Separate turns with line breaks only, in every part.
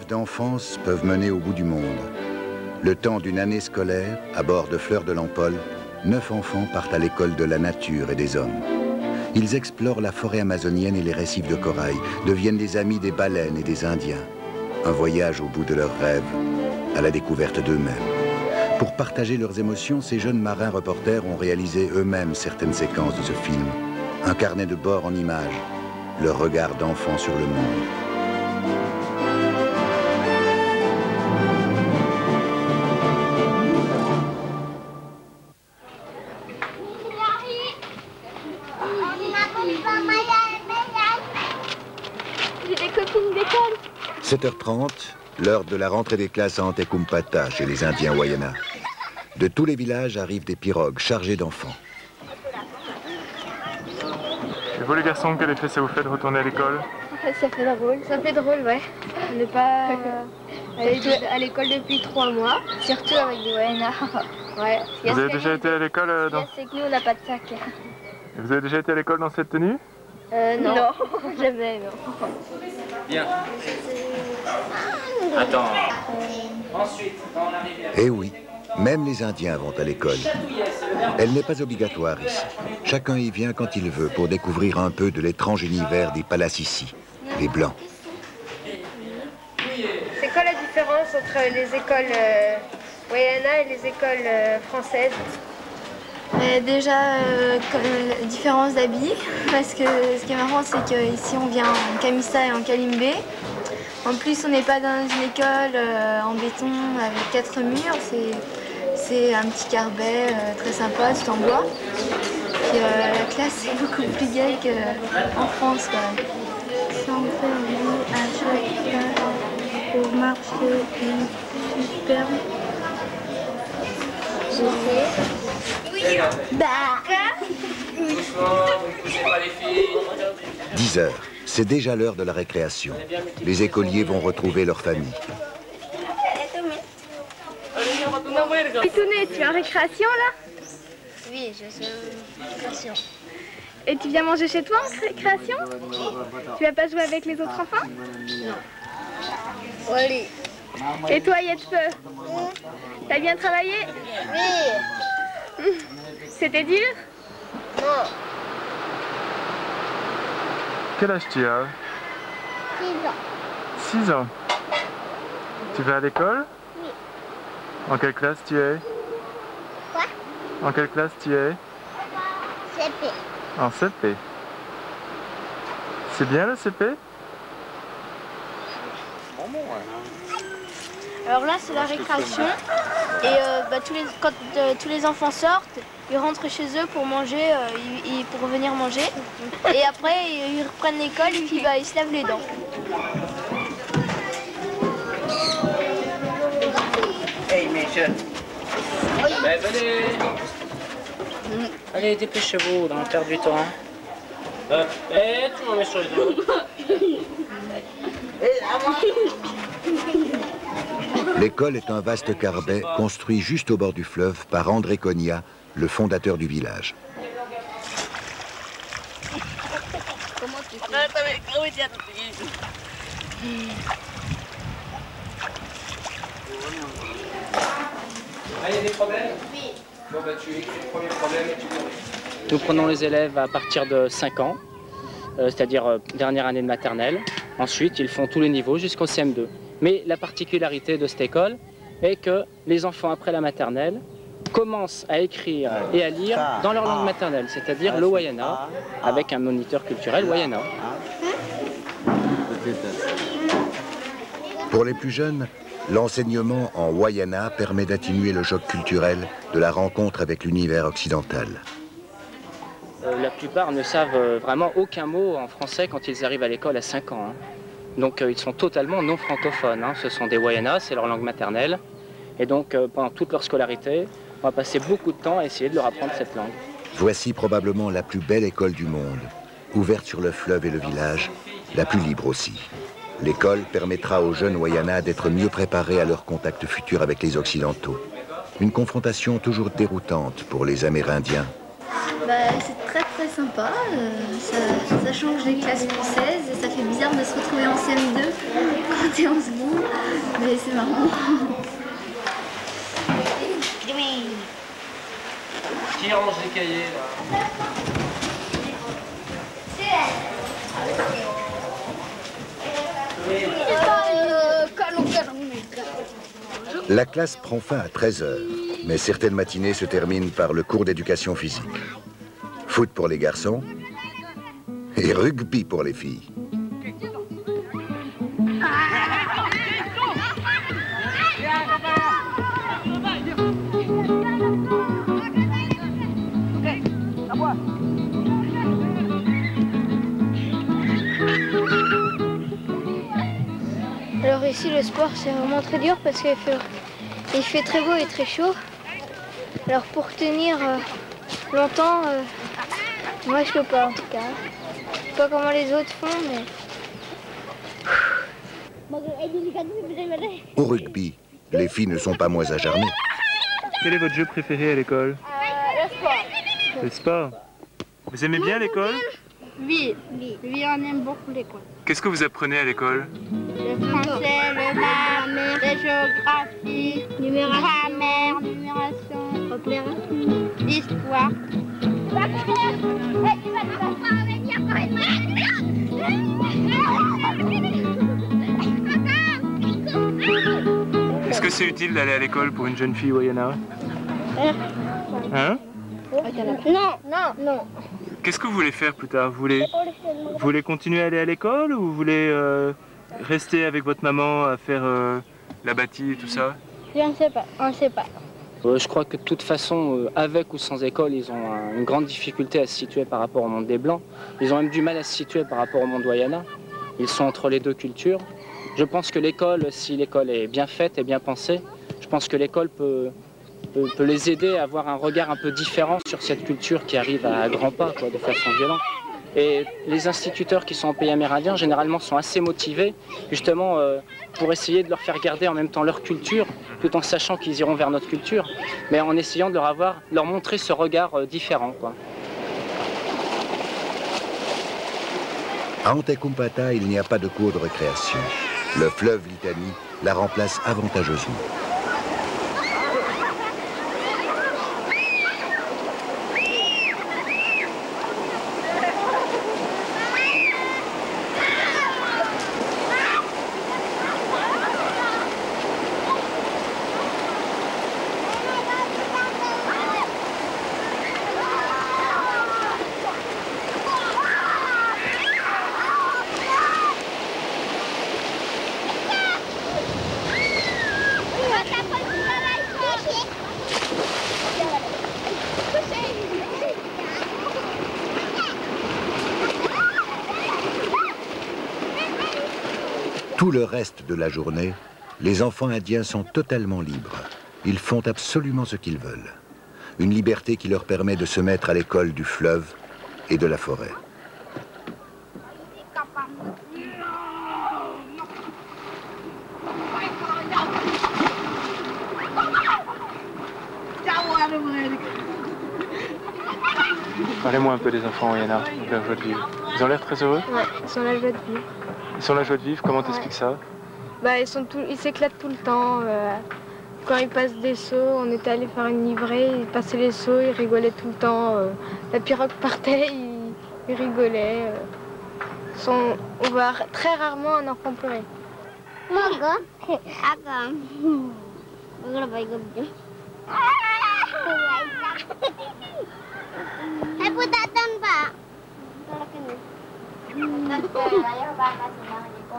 rêves d'enfance peuvent mener au bout du monde. Le temps d'une année scolaire, à bord de Fleur de l'Empole, 9 enfants partent à l'école de la nature et des hommes. Ils explorent la forêt amazonienne et les récifs de corail, deviennent des amis des baleines et des Indiens. Un voyage au bout de leurs rêves, à la découverte d'eux-mêmes. Pour partager leurs émotions, ces jeunes marins reporters ont réalisé eux-mêmes certaines séquences de ce film. Un carnet de bord en images, leur regard d'enfant sur le monde.
J'ai des copines d'école.
7h30, l'heure de la rentrée des classes à Antekumpata, chez les Indiens Wayana. De tous les villages arrivent des pirogues chargées d'enfants.
Et vous les garçons, quel effet ça vous fait de retourner à l'école?
Ça fait drôle. Ça fait drôle, ouais. On n'est pas à l'école depuis 3 mois. Surtout avec des Wayana. Ouais.
Vous avez déjà été à l'école
C'est que nous, on n'a pas de sac.
Et vous avez déjà été à l'école dans cette tenue?
Non. Jamais, non.
Bien. Attends. Ensuite, dans la rivière.
Eh oui, même les Indiens vont à l'école. Elle n'est pas obligatoire ici. Chacun y vient quand il veut pour découvrir un peu de l'étrange univers des Palacici, les Blancs.
C'est quoi la différence entre les écoles Wayana et les écoles françaises?
Déjà, la différence d'habits, parce que ce qui est marrant, c'est qu'ici on vient en camisa et en calimbé. En plus, on n'est pas dans une école en béton avec 4 murs, c'est un petit carbet très sympa, tout en bois. Puis, la classe est beaucoup plus gaie qu'en France.
Si on fait à chaque fois pour marcher une superbe.
Bah.
10h, c'est déjà l'heure de la récréation. Les écoliers vont retrouver leur famille.
Pitounet, tu es en récréation là?
Oui, je suis en récréation.
Et tu viens manger chez toi en récréation? Tu vas pas jouer avec les autres enfants?
Non. Oui.
Et toi, Yetpe? T'as bien travaillé?
Oui.
C'était dur?
Non.
Quel âge tu as?
6 ans.
6 ans. Tu vas à l'école?
Oui.
En quelle classe tu es?
Quoi?
En quelle classe tu es?
CP.
En CP. C'est bien le CP?
Alors là, c'est la récréation. Et quand tous les enfants sortent, ils rentrent chez eux pour manger, pour venir manger. Et après, ils reprennent l'école et puis ils se lavent les dents.
Hey, mes jeunes. Ben, venez. Allez, dépêchez-vous, on perd du temps. Et tout le monde met sur les dos.
L'école est un vaste carbet construit juste au bord du fleuve par André Cogna, le fondateur du village.
Ah, il y a des problèmes? Oui. Bon, bah, tu écris le premier problème et tu corriges. Nous prenons les élèves à partir de 5 ans, c'est-à-dire dernière année de maternelle. Ensuite, ils font tous les niveaux jusqu'au CM2. Mais la particularité de cette école est que les enfants, après la maternelle, commencent à écrire et à lire dans leur langue maternelle, c'est-à-dire le Wayana, avec un moniteur culturel Wayana.
Pour les plus jeunes, l'enseignement en Wayana permet d'atténuer le choc culturel de la rencontre avec l'univers occidental.
La plupart ne savent vraiment aucun mot en français quand ils arrivent à l'école à 5 ans. Donc ils sont totalement non francophones. Ce sont des Wayana, c'est leur langue maternelle. Et donc pendant toute leur scolarité, on va passer beaucoup de temps à essayer de leur apprendre cette langue.
Voici probablement la plus belle école du monde, ouverte sur le fleuve et le village, la plus libre aussi. L'école permettra aux jeunes Wayana d'être mieux préparés à leur contact futur avec les Occidentaux. Une confrontation toujours déroutante pour les Amérindiens.
C'est très très sympa, ça change des classes françaises et ça fait bizarre de se retrouver en CM2 quand t'es en seconde, mais c'est marrant.
Qui range les cahiers là?
La classe prend fin à 13 h, mais certaines matinées se terminent par le cours d'éducation physique. Foot pour les garçons et rugby pour les filles.
Alors ici le sport c'est vraiment très dur parce qu'il fait très beau et très chaud. Alors pour tenir longtemps, moi je peux pas en tout cas. Je sais pas comment les autres font mais...
Au rugby, les filles ne sont pas moins acharnées.
Quel est votre jeu préféré à l'école?
Le sport.
Le sport. Vous aimez bien l'école?
Oui, on aime beaucoup l'école.
Qu'est-ce que vous apprenez à l'école?
Le français, le maths, la géographie, grammaire, numération, l'histoire.
Est-ce que c'est utile d'aller à l'école pour une jeune fille, Wayana? Hein?
Non.
Qu'est-ce que vous voulez faire plus tard? Vous voulez continuer à aller à l'école ou vous voulez rester avec votre maman à faire la bâtie et tout ça?
On ne sait pas.
Je crois que de toute façon, avec ou sans école, ils ont une grande difficulté à se situer par rapport au monde des Blancs. Ils ont même du mal à se situer par rapport au monde Wayana. Ils sont entre les deux cultures. Je pense que l'école, si l'école est bien faite et bien pensée, je pense que l'école peut les aider à avoir un regard un peu différent sur cette culture qui arrive à grands pas, quoi, de façon violente. Et les instituteurs qui sont en pays amérindien, généralement, sont assez motivés, justement, pour essayer de leur faire garder en même temps leur culture, tout en sachant qu'ils iront vers notre culture, mais en essayant de leur montrer ce regard différent, quoi.
À Antekumpata, il n'y a pas de cours de récréation. Le fleuve Litani la remplace avantageusement. Tout le reste de la journée, les enfants indiens sont totalement libres. Ils font absolument ce qu'ils veulent. Une liberté qui leur permet de se mettre à l'école du fleuve et de la forêt.
Parlez-moi un peu des enfants, Yana, de leur joie de vivre. Ils ont l'air très heureux?
Ouais, ils sont la joie de vivre.
Ils sont la joie de vivre, comment t'expliques ça?
Bah, ils s'éclatent tout le temps. Quand ils passent des sauts, on était allé faire une livrée, ils passaient les sauts, ils rigolaient tout le temps. La pirogue partait, ils rigolaient. On voit très rarement un enfant pleurer.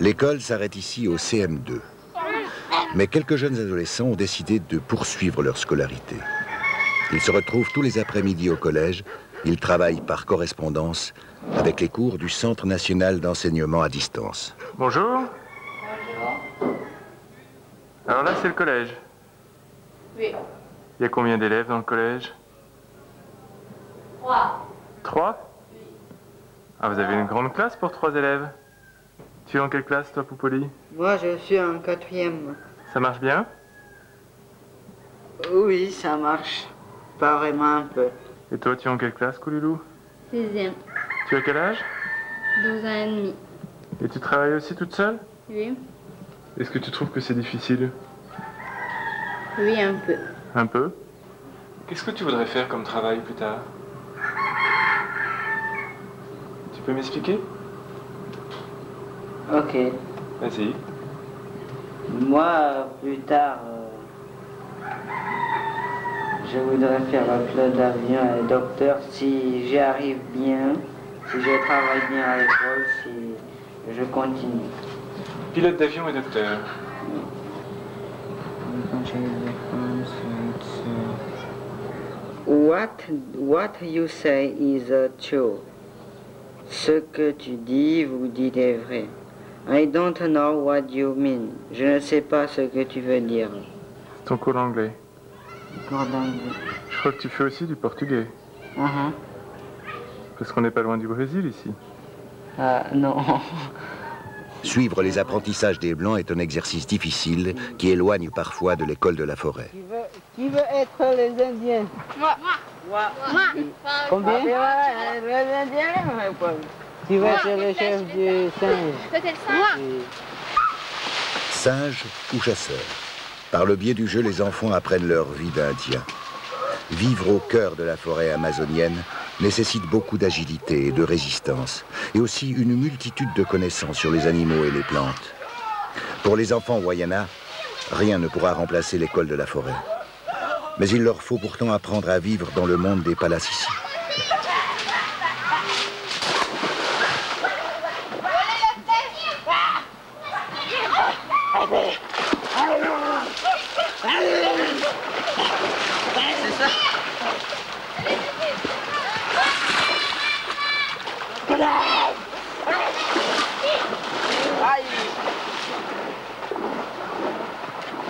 L'école s'arrête ici au CM2. Mais quelques jeunes adolescents ont décidé de poursuivre leur scolarité. Ils se retrouvent tous les après-midi au collège. Ils travaillent par correspondance avec les cours du Centre national d'enseignement à distance.
Bonjour. Alors là, c'est le collège.
Oui.
Il y a combien d'élèves dans le collège?
3.
3? Ah, vous avez une grande classe pour 3 élèves. Tu es en quelle classe, toi, Poupoli?
Moi, je suis en 4e.
Ça marche bien?
Oui, ça marche. Pas vraiment un peu.
Et toi, tu es en quelle classe, Kouloulou?
6e.
Tu as quel âge?
12 ans et demi.
Et tu travailles aussi toute seule?
Oui.
Est-ce que tu trouves que c'est difficile?
Oui, un peu.
Un peu? Qu'est-ce que tu voudrais faire comme travail plus tard? Tu peux m'expliquer?
Ok.
Vas-y.
Moi, plus tard, je voudrais faire un pilote d'avion et docteur si j'y arrive bien, si je travaille bien à l'école, si je continue.
Pilote d'avion et docteur.
What you say is true. Ce que tu dis, vous dites est vrai. I don't know what you mean. Je ne sais pas ce que tu veux dire.
Ton cours d'anglais.
Cours d'anglais.
Je crois que tu fais aussi du portugais. Parce qu'on n'est pas loin du Brésil ici.
Ah, non.
Suivre les apprentissages des Blancs est un exercice difficile qui éloigne parfois de l'école de la forêt.
Qui veut être les Indiens?
Moi.
Combien? Les Indiens? Qui veut être le chef du singe?
Peut-être ça.
Singes ou chasseurs. Par le biais du jeu, les enfants apprennent leur vie d'Indiens. Vivre au cœur de la forêt amazonienne nécessite beaucoup d'agilité et de résistance, et aussi une multitude de connaissances sur les animaux et les plantes. Pour les enfants Wayana, rien ne pourra remplacer l'école de la forêt. Mais il leur faut pourtant apprendre à vivre dans le monde des Palacici.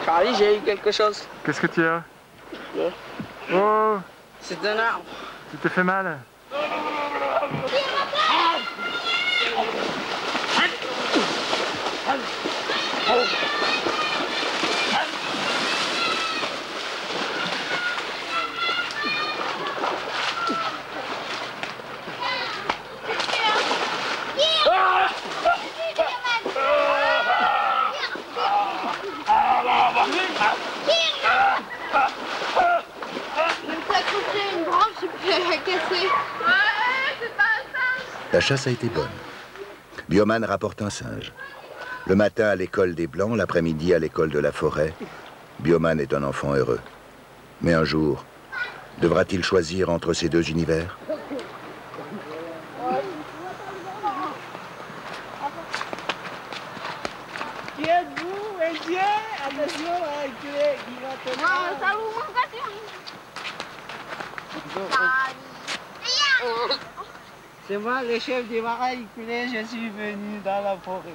Charlie, j'ai eu quelque chose.
Qu'est-ce que tu as? Oh!
C'est un arbre.
Tu te fais mal?
La chasse a été bonne. Bioman rapporte un singe. Le matin à l'école des Blancs, l'après-midi à l'école de la forêt. Bioman est un enfant heureux. Mais un jour, devra-t-il choisir entre ces deux univers?
Qui êtes-vous, Indien? Attention, reculez, qui va te C'est moi, le chef des marins, je suis venu dans la forêt.